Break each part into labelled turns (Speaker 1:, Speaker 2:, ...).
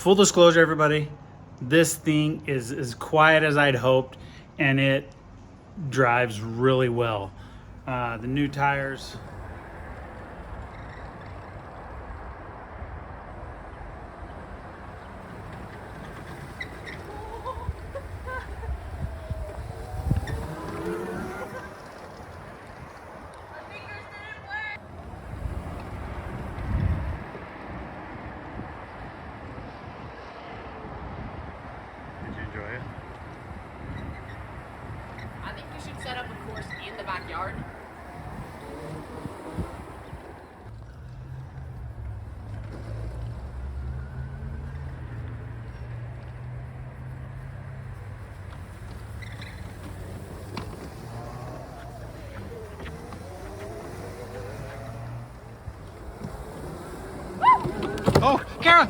Speaker 1: Full disclosure, everybody, this thing is as quiet as I'd hoped, and it drives really well. The new tires.
Speaker 2: I think we should set up a course in the backyard.
Speaker 1: Oh, Kara!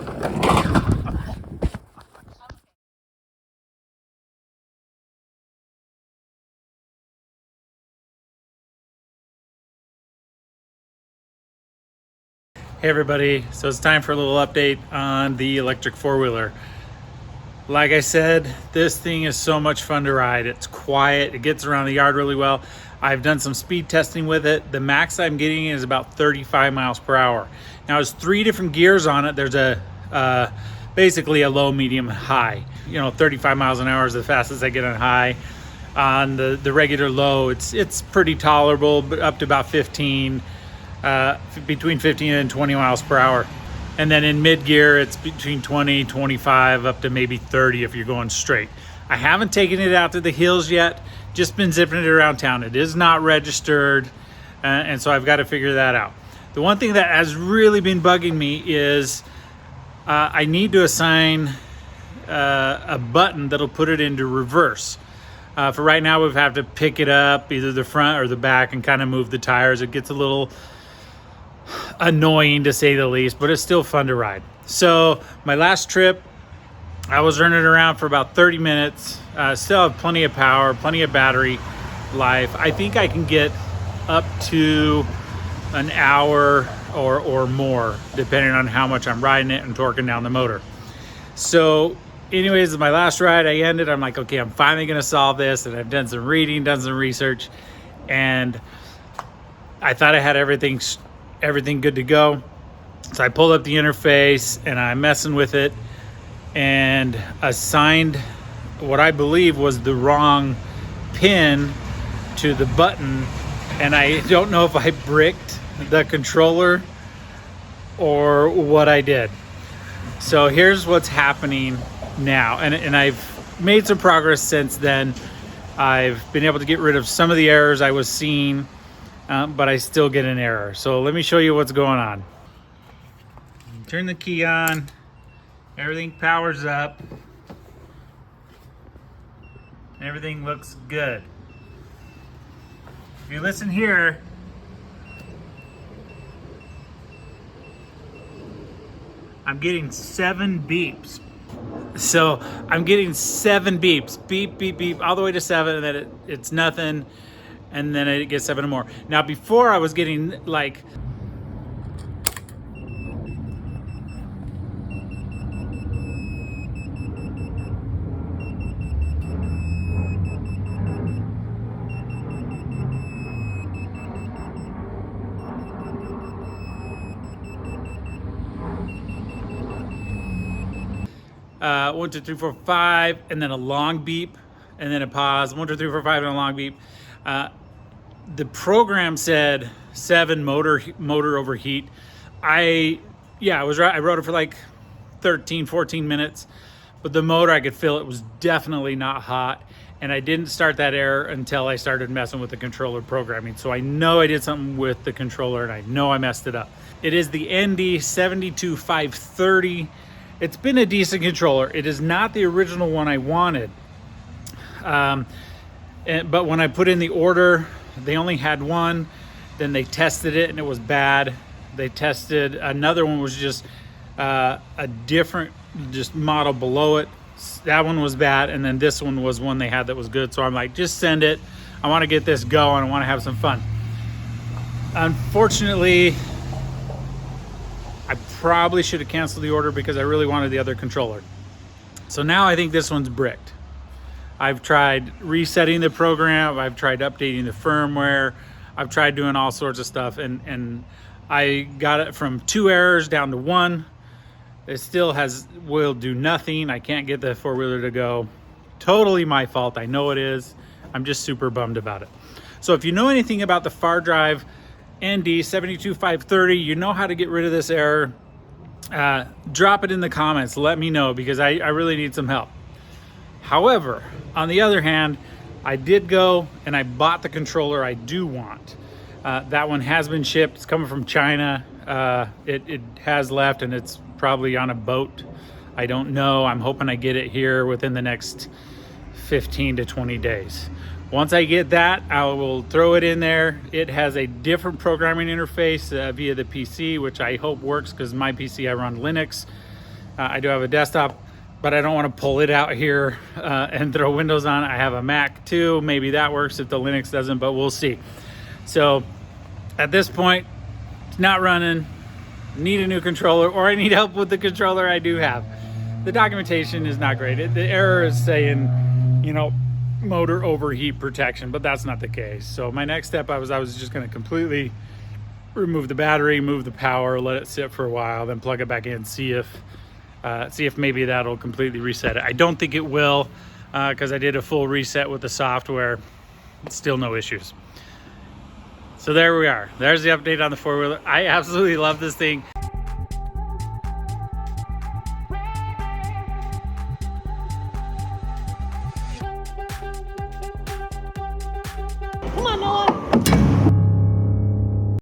Speaker 1: Hey everybody, so it's time for a little update on the electric four-wheeler. Like I said, this thing is so much fun to ride. It's quiet, it gets around the yard really well. I've done some speed testing with it. The max I'm getting is about 35 miles per hour. Now there's 3 different gears on it. There's a basically a low, medium, high. 35 miles an hour is the fastest I get on high. On the regular low, it's pretty tolerable, but up to about 15. Between 15 and 20 miles per hour. And then in mid gear, it's between 20, 25, up to maybe 30 if you're going straight. I haven't taken it out to the hills yet, just been zipping it around town. It is not registered, and so I've got to figure that out. The one thing that has really been bugging me is I need to assign a button that'll put it into reverse. For right now, we've had to pick it up, either the front or the back, and kind of move the tires. It gets a little annoying to say the least, but it's still fun to ride. So my last trip, I was running around for about 30 minutes. Still have plenty of power, plenty of battery life. I think I can get up to an hour or more, depending on how much I'm riding it and torquing down the motor. So anyways, my last ride, I'm like, okay, I'm finally gonna solve this. And I've done some reading, done some research, and I thought I had everything good to go. So I pulled up the interface and I'm messing with it and assigned what I believe was the wrong pin to the button, and I don't know if I bricked the controller or what I did. So here's what's happening now, and I've made some progress since then. I've been able to get rid of some of the errors I was seeing, but I still get an error. So let me show you what's going on. Turn the key on, everything powers up, everything looks good. If you listen here, I'm getting 7 beeps. So I'm getting 7 beeps, beep, beep, beep, all the way to 7, and then it's nothing. And then it gets 7 more. Now before I was getting like one, 2, 3, 4, 5, and then a long beep, and then a pause. 1, 2, 3, 4, 5, and a long beep. The program said 7 motor overheat. I was right. I rode it for like 13, 14 minutes, but the motor, I could feel it was definitely not hot. And I didn't start that error until I started messing with the controller programming. So I know I did something with the controller, and I know I messed it up. It is the ND72530. It's been a decent controller. It is not the original one I wanted. But when I put in the order, they only had one. Then they tested it and it was bad. They tested another one, was just a different model below it. That one was bad, and then this one was one they had that was good. So I'm like, just send it. I want to get this going. I want to have some fun. Unfortunately, I probably should have canceled the order because I really wanted the other controller. So now I think this one's bricked. I've tried resetting the program. I've tried updating the firmware. I've tried doing all sorts of stuff, and I got it from 2 errors down to 1. It still will do nothing. I can't get the four-wheeler to go. Totally my fault. I know it is. I'm just super bummed about it. So if you know anything about the Far Drive ND 72530, you know how to get rid of this error, drop it in the comments. Let me know, because I really need some help. However, on the other hand, I did go and I bought the controller I do want. That one has been shipped. It's coming from China. It has left, and it's probably on a boat. I don't know. I'm hoping I get it here within the next 15 to 20 days. Once I get that, I will throw it in there. It has a different programming interface via the PC, which I hope works, because my PC, I run Linux. I do have a desktop, but I don't want to pull it out here and throw Windows on. I have a Mac too. Maybe that works if the Linux doesn't, but we'll see. So at this point, it's not running. Need a new controller, or I need help with the controller I do have. The documentation is not great. The error is saying, you know, motor overheat protection, but that's not the case. So my next step, I was just going to completely remove the battery, move the power, let it sit for a while, then plug it back in, see if maybe that'll completely reset it. I don't think it will, because I did a full reset with the software. Still no issues. So there we are. There's the update on the four-wheeler. I absolutely love this thing.
Speaker 3: Come on, Noah.